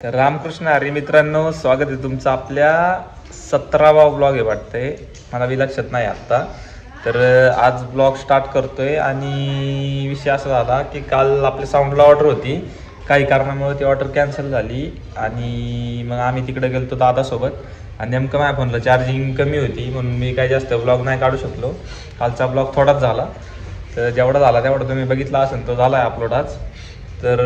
तर रामकृष्ण हरी मित्रांनो, स्वागत आहे तुमचं आपल्या 17वा ब्लॉग आहे वाटतंय, मला बी लक्षात नाही आत्ता. तर आज ब्लॉग स्टार्ट करतोय आणि विषय असा झाला की काल आपल्या साऊंडला ऑर्डर होती, काही कारणामुळे ती ऑर्डर कॅन्सल झाली आणि मग आम्ही तिकडे गेलो दादासोबत आणि नेमकं माझ्या फोनला चार्जिंग कमी होती म्हणून मी काही जास्त ब्लॉग नाही काढू शकलो. कालचा ब्लॉग थोडाच झाला, तर जेवढा झाला तेवढा तुम्ही बघितला असेल, तो झाला आहे अपलोड आज. तर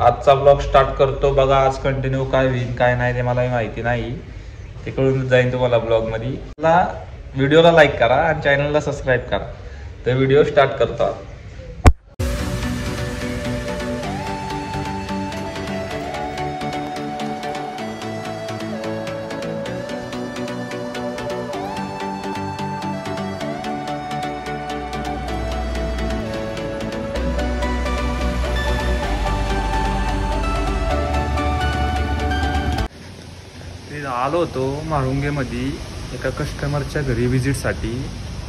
आजचा ब्लॉग स्टार्ट करतो बघा. आज कंटिन्यू काय होईल काय नाही ते मलाही माहिती नाही, ते कळून जाईल तुम्हाला ब्लॉगमध्ये. मला व्हिडिओला लाईक करा आणि चॅनलला सबस्क्राईब करा. तर व्हिडिओ स्टार्ट करतो. आलो होतो म्हाळुंगेमध्ये एका कस्टमरच्या घरी व्हिजिटसाठी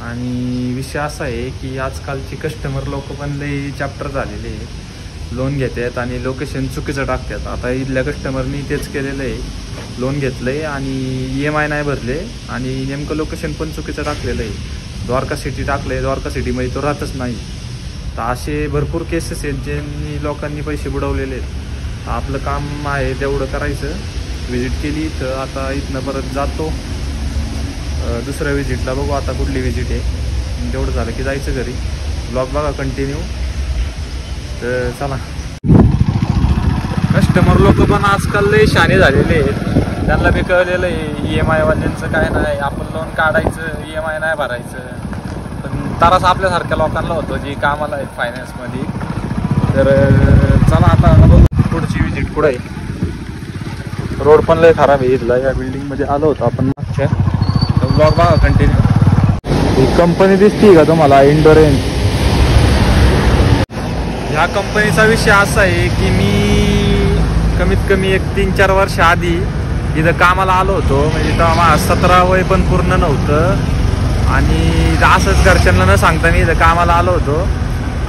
आणि विषय असा आहे की आजकालची कस्टमर लोक पण लई चॅप्टर झालेले आहेत. लोन घेतात आणि लोकेशन चुकीचं टाकतात. आता इथल्या कस्टमरनी तेच केलेलं आहे, लोन घेतलं आहे आणि EMI नाही भरले आणि नेमकं लोकेशन पण चुकीचं टाकलेलं आहे. द्वारका सिटी टाकलं आहे, द्वारका सिटीमध्ये तो राहतच नाही. तर असे भरपूर केसेस आहेत ज्यांनी लोकांनी पैसे बुडवलेले आहेत. आपलं काम आहे तेवढं करायचं. विजिट केली तर आता इथनं परत जातो दुसऱ्या विजिटला, बघू आता कुठली विजिट आहे. तेवढं झालं की जायचं घरी. ब्लॉग बघा कंटिन्यू. तर चला. कस्टमर लोक पण आजकाल लय शाणे झालेले आहेत, त्यांना बी कळलेलं आहे EMI वाल्यांचं काय नाही, आपण लोन काढायचं EMI नाही भरायचं. पण तरास आपल्यासारख्या लोकांना होतो जे कामाला आहेत फायनान्समध्ये. तर चला आता बघू पुढची विजिट कुठं आहे. रोड पण लय खराब आहे इथला. या बिल्डिंगमध्ये आलो होतो आपण मागच्या. ब्लॉग बघा कंटिन्यू. ही कंपनी दिसते का तुम्हाला, इंडोरेन्स. ह्या कंपनीचा विषय असा आहे की मी कमीत कमी 3-4 वर्ष आधी इथं कामाला आलो होतो. म्हणजे तेव्हा माझं 17 वय पण पूर्ण नव्हतं आणि असंच घरच्यांना न सांगता मी इथं कामाला आलो होतो.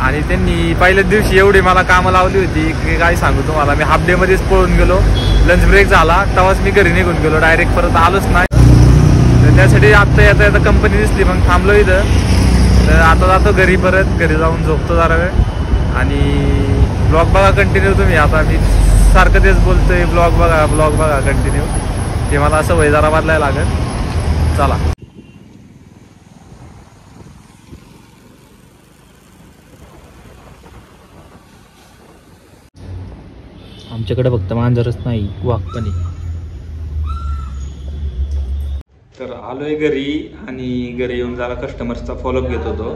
आणि त्यांनी पहिल्याच दिवशी एवढी मला कामं लावली होती की काय सांगू तुम्हाला. मी हाफ डेमध्येच पळून गेलो. लंच ब्रेक झाला तेव्हाच मी घरी निघून गेलो, डायरेक्ट परत आलोच नाही. तर त्यासाठी आत्ता येता कंपनी दिसली, मग थांबलो इथं. तर आता जातो घरी, परत घरी जाऊन झोपतो जरा वेळ आणि ब्लॉग बघा कंटिन्यू तुम्ही. आता मी सारखं तेच बोलतोय, ब्लॉग बघा कंटिन्यू. ते मला सवय जरा बदलायला लागेल. चला. आमच्याकडे फक्त मांजरच नाही, वाघ पण आहे. तर आलोय घरी आणि घरी येऊन जरा कस्टमर्सचा फॉलोअप घेत होतो.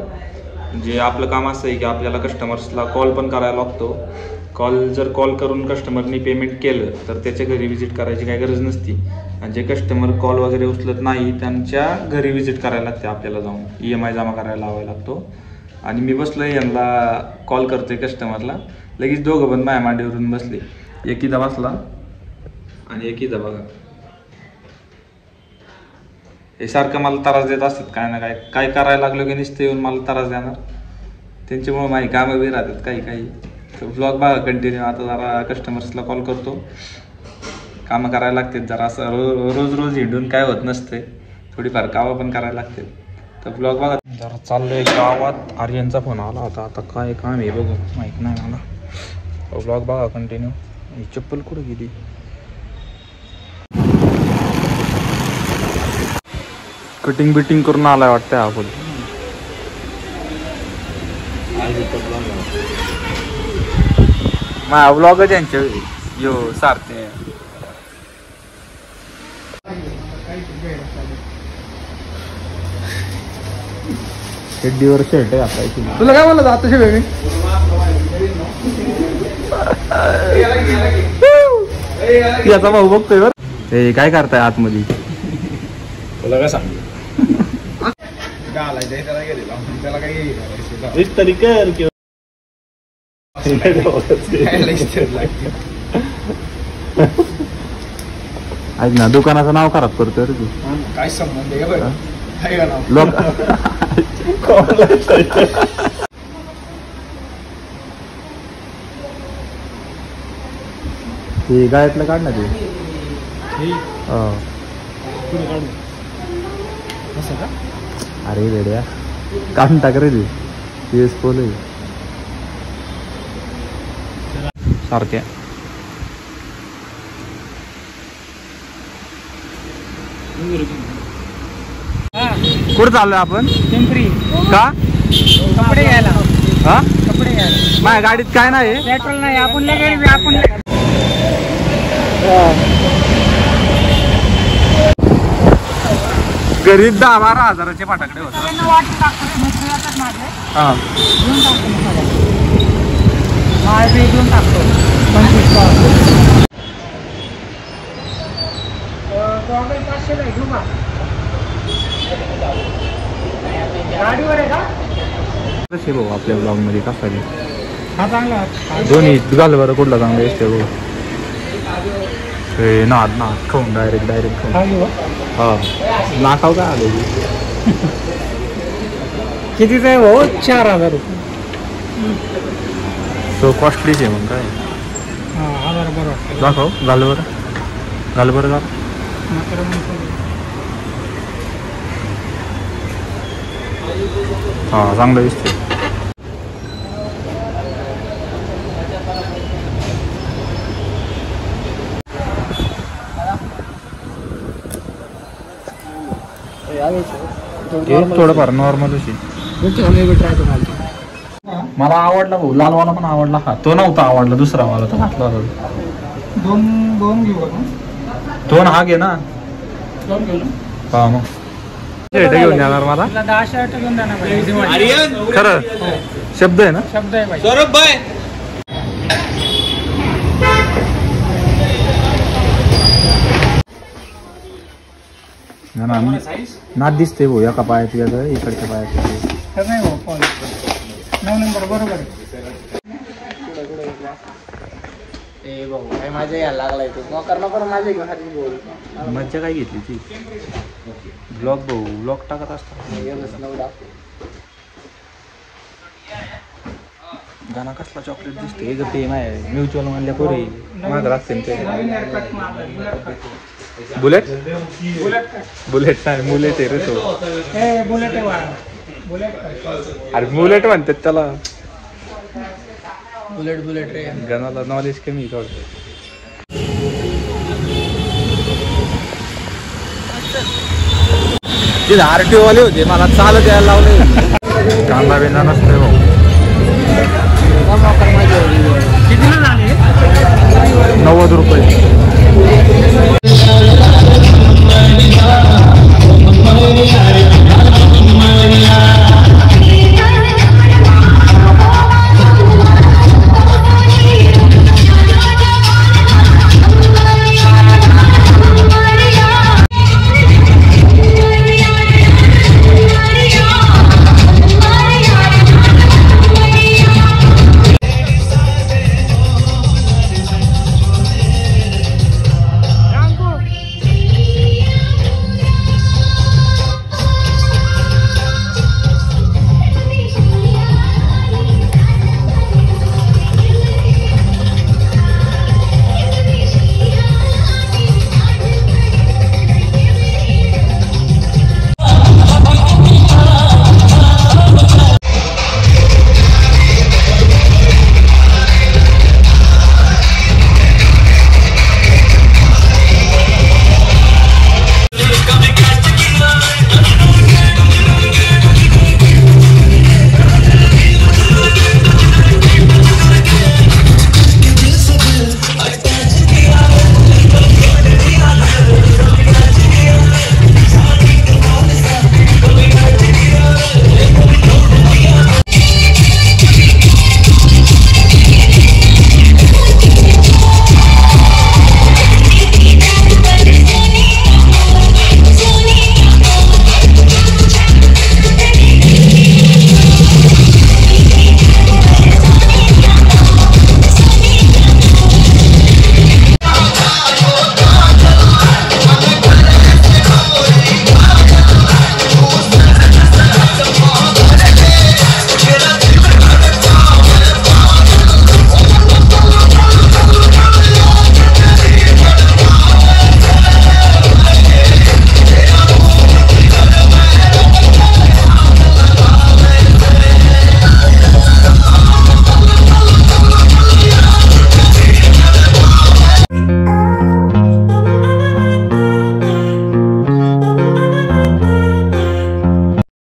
म्हणजे आपलं काम असं आहे की आपल्याला कस्टमर्सला कॉल पण करायला लागतो. कॉल करून कस्टमरनी पेमेंट केलं तर त्याच्या घरी व्हिजिट करायची काही गरज नसती. आणि जे कस्टमर कॉल वगैरे उचलत नाही त्यांच्या घरी व्हिजिट करायला लागते आपल्याला, जाऊन EMI जमा करायला लावायला लागतो. आणि मी बसलोय, यांना कॉल करतोय कस्टमरला. लगेच दोघं पण माझ्या मांडीवरून बसले. एक इथं बसला आणि एक इथं बघा. हे सारखं मला त्रास देत असतात, काय ना काय करायला लागलो की नुसतं येऊन मला त्रास देणार. त्यांच्यामुळे माझी कामं बी राहतात काही. तर ब्लॉग बघा कंटिन्यू. आता जरा कस्टमर्सला कॉल करतो. कामं करायला लागतात जरा, असं रोज हिंडून काय होत नसते, थोडीफार कामं पण करायला लागतात. तर ब्लॉग बघा. जरा चाललोय गावात. आर्यनचा फोन आला होता, आता काय काम आहे बघू, माहीत नाही मला. ब्लॉग बघा कंटिन्यू. ही चप्पल कुठं गेली. कटिंग बिटिंग करून आलाय वाटतं हा बोल. माझा ब्लॉगच यांच्या यो सारखे. शेड्डीवर शर्ट घालायची. तुला काय म्हणलं आता वेगळी याचा भाऊ बघतोय बर. ते काय करताय आतमध्ये, तुला काय सांग. ऐक ना, दुकानाचं नाव खराब करतोय रे तू. काय संबंध लोक. ते गायतलं काढ ना ते. अरे वेड्या काढून टाक रे ते पोल सारख्या. कुठं चाललोय आपण? पिंपरी. का? कपडे घ्यायला. हा कपडे घ्यायला. माझ्या गाडीत काय नाही. पेट्रोल नाही. आपण आपण घरी 10-12 हजाराचे फटाकडे होते. हा घेऊन टाकतो. गाडीवर आहे का? कसे भाऊ आपल्या ब्लॉग मध्ये कसा हा चांगला. दोन्ही घाल बरं कुठला चांगला असते भाऊ. नाद खाऊन डायरेक्ट खाऊन. हा नाकाव काय आलो. कितीच आहे भाऊ? 4000 रुपये. सो कॉस्टलीच आहे मग काय. हा 1000 बरोबर. दाखव घाल बरं. हा चांगलं दिसते. थोडंफार नॉर्मल असेल. मला आवडला भाऊ लालवाला पण आवडला. हा तो नव्हता आवडला दुसरा वाला तो घातला होता. दोन घेऊ का? दोन हा घे ना. दोन घेऊ. हा मग घेऊन जाणार मला. 10 शर्ट घेऊन जाणार. खरं शब्द आहे ना. शब्द आहे भाई. नाद दिसते भाऊ. एका पायात वेगळं इकडच्या पायात नाही भाऊ. 9 नंबर बरोबर आहे. भाऊ काय माझ्या यायला लागलाय तू नको माझ्या मज्जा काय घेतली ती. ब्लॉग टाकत असतात. गाणं कसला चॉकलेट दिसते ग ते माय म्युच्युअल मधल्या पोरी माग लागते ते. बुलेट नाही मुलेट आहे रे तो. अरे बुलेट म्हणतात त्याला. बुलेट रे. गाण्याला नॉलेज कमी थोडं. तिथे RTO वाले होते मला चालत यायला लावले. कांदा बिंदा नसतोय भाऊ. कितीला झाले? 90 रुपये.